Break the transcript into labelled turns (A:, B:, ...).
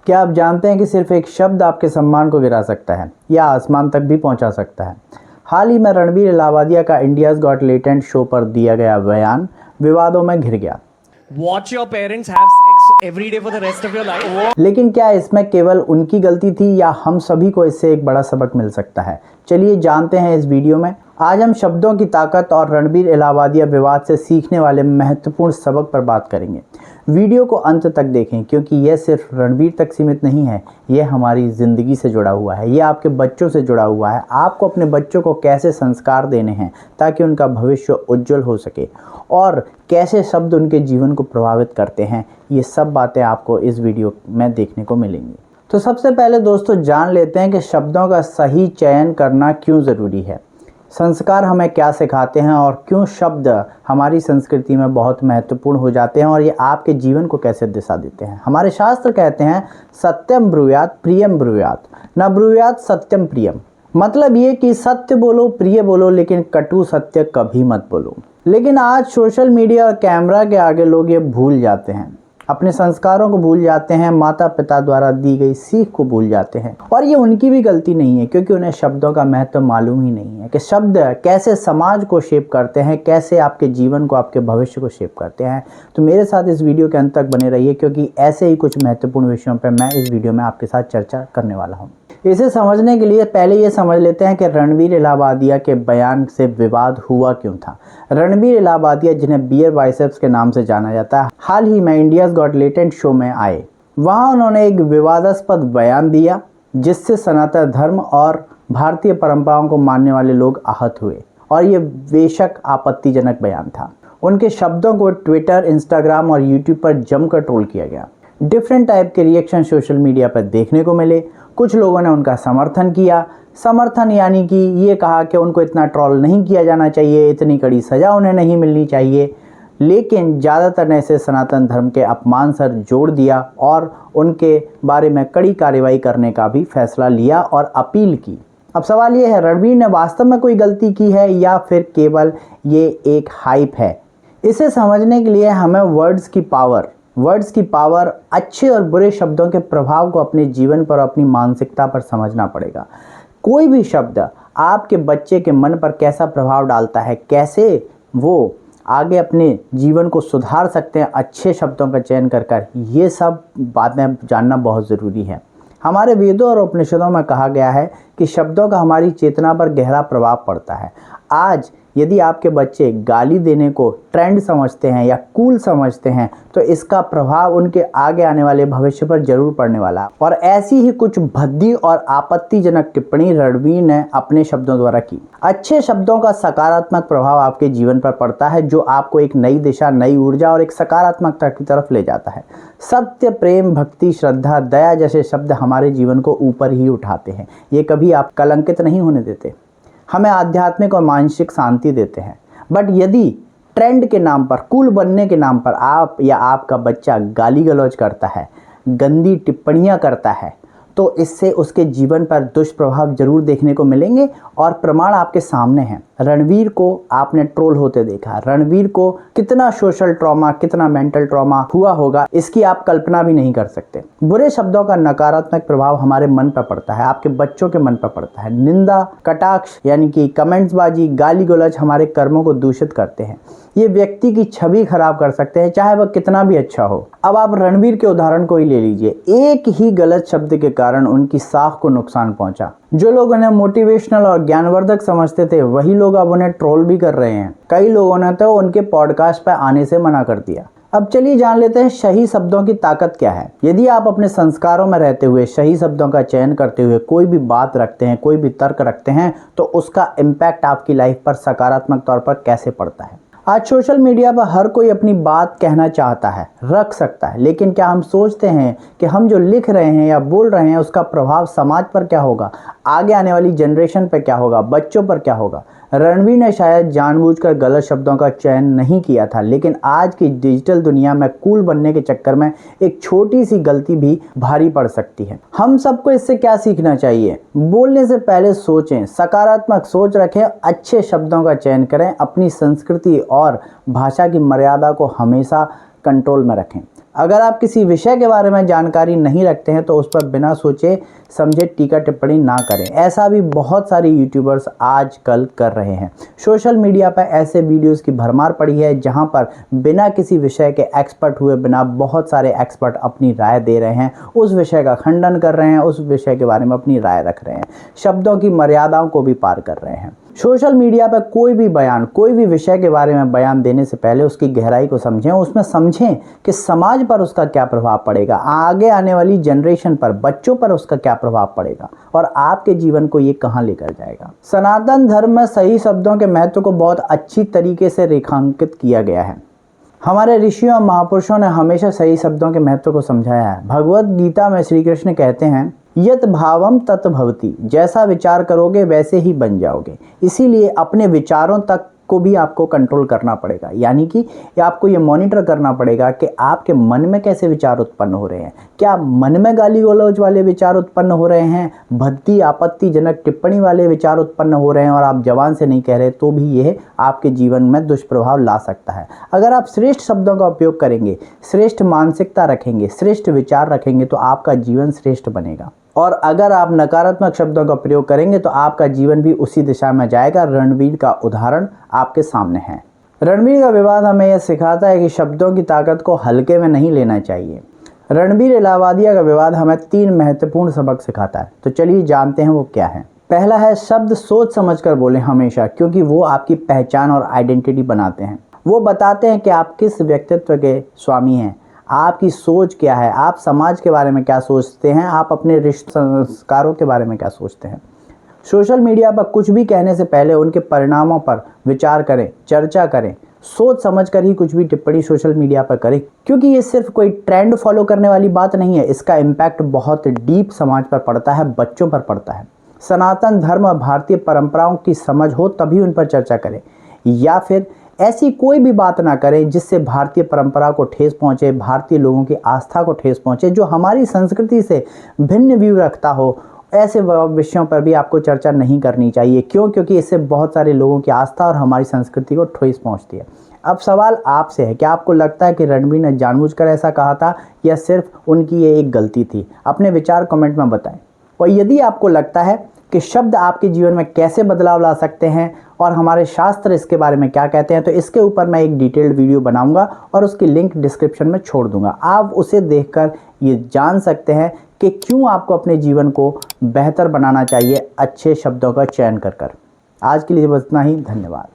A: क्या आप जानते हैं कि सिर्फ एक शब्द आपके सम्मान को गिरा सकता है या आसमान तक भी पहुंचा सकता है। हाल ही में रणबीर इलाहाबादिया का इंडियाज गॉट टैलेंट शो पर दिया गया बयान विवादों में घिर गया।
B: Watch your parents have sex every day for the rest of your life.
A: लेकिन क्या इसमें केवल उनकी गलती थी या हम सभी को इससे एक बड़ा सबक मिल सकता है? चलिए जानते हैं इस वीडियो में। आज हम शब्दों की ताकत और रणबीर इलाहाबादिया विवाद से सीखने वाले महत्वपूर्ण सबक पर बात करेंगे। वीडियो को अंत तक देखें क्योंकि यह सिर्फ रणबीर तक सीमित नहीं है, यह हमारी ज़िंदगी से जुड़ा हुआ है, यह आपके बच्चों से जुड़ा हुआ है। आपको अपने बच्चों को कैसे संस्कार देने हैं ताकि उनका भविष्य उज्जवल हो सके और कैसे शब्द उनके जीवन को प्रभावित करते हैं, ये सब बातें आपको इस वीडियो में देखने को मिलेंगी। तो सबसे पहले दोस्तों जान लेते हैं कि शब्दों का सही चयन करना क्यों ज़रूरी है, संस्कार हमें क्या सिखाते हैं और क्यों शब्द हमारी संस्कृति में बहुत महत्वपूर्ण हो जाते हैं और ये आपके जीवन को कैसे दिशा देते हैं। हमारे शास्त्र कहते हैं सत्यम ब्रूयात प्रियम ब्रूयात न ब्रूयात सत्यम प्रियम। मतलब ये कि सत्य बोलो, प्रिय बोलो, लेकिन कटु सत्य कभी मत बोलो। लेकिन आज सोशल मीडिया और कैमरा के आगे लोग ये भूल जाते हैं, अपने संस्कारों को भूल जाते हैं, माता पिता द्वारा दी गई सीख को भूल जाते हैं। और ये उनकी भी गलती नहीं है क्योंकि उन्हें शब्दों का महत्व मालूम ही नहीं है कि शब्द कैसे समाज को शेप करते हैं, कैसे आपके जीवन को, आपके भविष्य को शेप करते हैं। तो मेरे साथ इस वीडियो के अंत तक बने रहिए क्योंकि ऐसे ही कुछ महत्वपूर्ण विषयों पर मैं इस वीडियो में आपके साथ चर्चा करने वाला हूँ। इसे समझने के लिए पहले ये समझ लेते हैं कि रणबीर इलाहाबादिया के बयान से विवाद हुआ क्यों था। रणबीर इलाहाबादिया, जिन्हें बियर बाइसेप्स के नाम से जाना जाता है, हाल ही में इंडियाज गॉट टैलेंट शो में आए। वहां उन्होंने एक विवादास्पद बयान दिया जिससे सनातन धर्म और भारतीय परंपराओं को मानने वाले लोग आहत हुए और ये बेशक आपत्तिजनक बयान था। उनके शब्दों को ट्विटर, इंस्टाग्राम और यूट्यूब पर जमकर ट्रोल किया गया। डिफरेंट टाइप के रिएक्शन सोशल मीडिया पर देखने को मिले। कुछ लोगों ने उनका समर्थन किया, समर्थन यानी कि ये कहा कि उनको इतना ट्रोल नहीं किया जाना चाहिए, इतनी कड़ी सज़ा उन्हें नहीं मिलनी चाहिए। लेकिन ज़्यादातर ने इसे सनातन धर्म के अपमान से जोड़ दिया और उनके बारे में कड़ी कार्रवाई करने का भी फैसला लिया और अपील की। अब सवाल ये है, रणबीर ने वास्तव में कोई गलती की है या फिर केवल ये एक हाइप है? इसे समझने के लिए हमें वर्ड्स की पावर, अच्छे और बुरे शब्दों के प्रभाव को अपने जीवन पर, अपनी मानसिकता पर समझना पड़ेगा। कोई भी शब्द आपके बच्चे के मन पर कैसा प्रभाव डालता है, कैसे वो आगे अपने जीवन को सुधार सकते हैं अच्छे शब्दों का चयन कर ये सब बातें जानना बहुत ज़रूरी है। हमारे वेदों और उपनिषदों में कहा गया है कि शब्दों का हमारी चेतना पर गहरा प्रभाव पड़ता है। आज यदि आपके बच्चे गाली देने को ट्रेंड समझते हैं या कूल समझते हैं तो इसका प्रभाव उनके आगे आने वाले भविष्य पर जरूर पड़ने वाला है। और ऐसी ही कुछ भद्दी और आपत्तिजनक टिप्पणी रणबीर ने अपने शब्दों द्वारा की। अच्छे शब्दों का सकारात्मक प्रभाव आपके जीवन पर पड़ता है जो आपको एक नई दिशा, नई ऊर्जा और एक सकारात्मकता की तरफ ले जाता है। सत्य, प्रेम, भक्ति, श्रद्धा, दया जैसे शब्द हमारे जीवन को ऊपर ही उठाते हैं। ये कभी आप कलंकित नहीं होने देते, हमें आध्यात्मिक और मानसिक शांति देते हैं। बट यदि ट्रेंड के नाम पर, कूल बनने के नाम पर आप या आपका बच्चा गाली गलौज करता है, गंदी टिप्पणियां करता है, तो इससे उसके जीवन पर दुष्प्रभाव जरूर देखने को मिलेंगे और प्रमाण आपके सामने हैं। रणबीर को आपने ट्रोल होते देखा, रणबीर को कितना सोशल ट्रॉमा, कितना मेंटल ट्रॉमा हुआ होगा, इसकी आप कल्पना भी नहीं कर सकते। बुरे शब्दों का नकारात्मक प्रभाव हमारे मन पर पड़ता है, आपके बच्चों के मन पर पड़ता है। निंदा, कटाक्ष यानी कि कमेंट्सबाजी, गाली गलौज हमारे कर्मों को दूषित करते हैं। ये व्यक्ति की छवि खराब कर सकते हैं, चाहे वह कितना भी अच्छा हो। अब आप रणबीर के उदाहरण को ही ले लीजिए। एक ही गलत शब्द के कारण उनकी साख को नुकसान पहुंचा। जो लोग उन्हें मोटिवेशनल और ज्ञानवर्धक समझते थे वही लोग अब उन्हें ट्रोल भी कर रहे हैं। कई लोगों ने तो उनके पॉडकास्ट पर आने से मना कर दिया। अब चलिए जान लेते हैं सही शब्दों की ताकत क्या है। यदि आप अपने संस्कारों में रहते हुए सही शब्दों का चयन करते हुए कोई भी बात रखते हैं, कोई भी तर्क रखते हैं, तो उसका इम्पैक्ट आपकी लाइफ पर सकारात्मक तौर पर कैसे पड़ता है। आज सोशल मीडिया पर हर कोई अपनी बात कहना चाहता है, रख सकता है, लेकिन क्या हम सोचते हैं कि हम जो लिख रहे हैं या बोल रहे हैं उसका प्रभाव समाज पर क्या होगा, आगे आने वाली जनरेशन पर क्या होगा, बच्चों पर क्या होगा। रणबीर ने शायद जानबूझकर गलत शब्दों का चयन नहीं किया था, लेकिन आज की डिजिटल दुनिया में कूल बनने के चक्कर में एक छोटी सी गलती भी भारी पड़ सकती है। हम सबको इससे क्या सीखना चाहिए? बोलने से पहले सोचें, सकारात्मक सोच रखें, अच्छे शब्दों का चयन करें, अपनी संस्कृति और भाषा की मर्यादा को हमेशा कंट्रोल में रखें। अगर आप किसी विषय के बारे में जानकारी नहीं रखते हैं तो उस पर बिना सोचे समझे टीका टिप्पणी ना करें। ऐसा भी बहुत सारे यूट्यूबर्स आजकल कर रहे हैं। सोशल मीडिया पर ऐसे वीडियोस की भरमार पड़ी है जहां पर बिना किसी विषय के एक्सपर्ट हुए बिना बहुत सारे एक्सपर्ट अपनी राय दे रहे हैं, उस विषय का खंडन कर रहे हैं, उस विषय के बारे में अपनी राय रख रहे हैं, शब्दों की मर्यादाओं को भी पार कर रहे हैं। सोशल मीडिया पर कोई भी बयान, कोई भी विषय के बारे में बयान देने से पहले उसकी गहराई को समझें, उसमें समझें कि समाज पर उसका क्या प्रभाव पड़ेगा, आगे आने वाली जनरेशन पर, बच्चों पर उसका क्या प्रभाव पड़ेगा और आपके जीवन को ये कहाँ लेकर जाएगा। सनातन धर्म में सही शब्दों के महत्व को बहुत अच्छी तरीके से रेखांकित किया गया है। हमारे ऋषियों और महापुरुषों ने हमेशा सही शब्दों के महत्व को समझाया है। भगवत गीता में श्री कृष्ण कहते हैं, यत भावम तत भवति, जैसा विचार करोगे वैसे ही बन जाओगे। इसीलिए अपने विचारों तक को भी आपको कंट्रोल करना पड़ेगा, यानी कि आपको ये मॉनिटर करना पड़ेगा कि आपके मन में कैसे विचार उत्पन्न हो रहे हैं। क्या मन में गाली गलौज वाले विचार उत्पन्न हो रहे हैं, भद्दी आपत्तिजनक टिप्पणी वाले विचार उत्पन्न हो रहे हैं और आप जबान से नहीं कह रहे, तो भी यह आपके जीवन में दुष्प्रभाव ला सकता है। अगर आप श्रेष्ठ शब्दों का उपयोग करेंगे, श्रेष्ठ मानसिकता रखेंगे, श्रेष्ठ विचार रखेंगे तो आपका जीवन श्रेष्ठ बनेगा। और अगर आप नकारात्मक शब्दों का प्रयोग करेंगे तो आपका जीवन भी उसी दिशा में जाएगा। रणवीर का उदाहरण आपके सामने है। रणवीर का विवाद हमें यह सिखाता है कि शब्दों की ताकत को हल्के में नहीं लेना चाहिए। रणबीर इलाहाबादिया का विवाद हमें 3 महत्वपूर्ण सबक सिखाता है। तो चलिए जानते हैं वो क्या है। पहला है, शब्द सोच समझ कर बोलें हमेशा, क्योंकि वो आपकी पहचान और आइडेंटिटी बनाते हैं। वो बताते हैं कि आप किस व्यक्तित्व के स्वामी हैं, आपकी सोच क्या है, आप समाज के बारे में क्या सोचते हैं, आप अपने रिश्ते संस्कारों के बारे में क्या सोचते हैं। सोशल मीडिया पर कुछ भी कहने से पहले उनके परिणामों पर विचार करें, चर्चा करें, सोच समझकर ही कुछ भी टिप्पणी सोशल मीडिया पर करें, क्योंकि ये सिर्फ कोई ट्रेंड फॉलो करने वाली बात नहीं है। इसका इम्पैक्ट बहुत डीप समाज पर पड़ता है, बच्चों पर पड़ता है। सनातन धर्म और भारतीय परंपराओं की समझ हो तभी उन पर चर्चा करें, या फिर ऐसी कोई भी बात ना करें जिससे भारतीय परंपरा को ठेस पहुंचे, भारतीय लोगों की आस्था को ठेस पहुंचे, जो हमारी संस्कृति से भिन्न व्यू रखता हो। ऐसे विषयों पर भी आपको चर्चा नहीं करनी चाहिए। क्यों? क्योंकि इससे बहुत सारे लोगों की आस्था और हमारी संस्कृति को ठेस पहुंचती है। अब सवाल आपसे है, क्या आपको लगता है कि रणबीर ने जानबूझकर ऐसा कहा था या सिर्फ उनकी ये एक गलती थी? अपने विचार कमेंट में बताएं। और यदि आपको लगता है कि शब्द आपके जीवन में कैसे बदलाव ला सकते हैं और हमारे शास्त्र इसके बारे में क्या कहते हैं, तो इसके ऊपर मैं एक डिटेल्ड वीडियो बनाऊंगा और उसकी लिंक डिस्क्रिप्शन में छोड़ दूंगा। आप उसे देखकर ये जान सकते हैं कि क्यों आपको अपने जीवन को बेहतर बनाना चाहिए अच्छे शब्दों का चयन कर। आज के लिए बस इतना ही। धन्यवाद।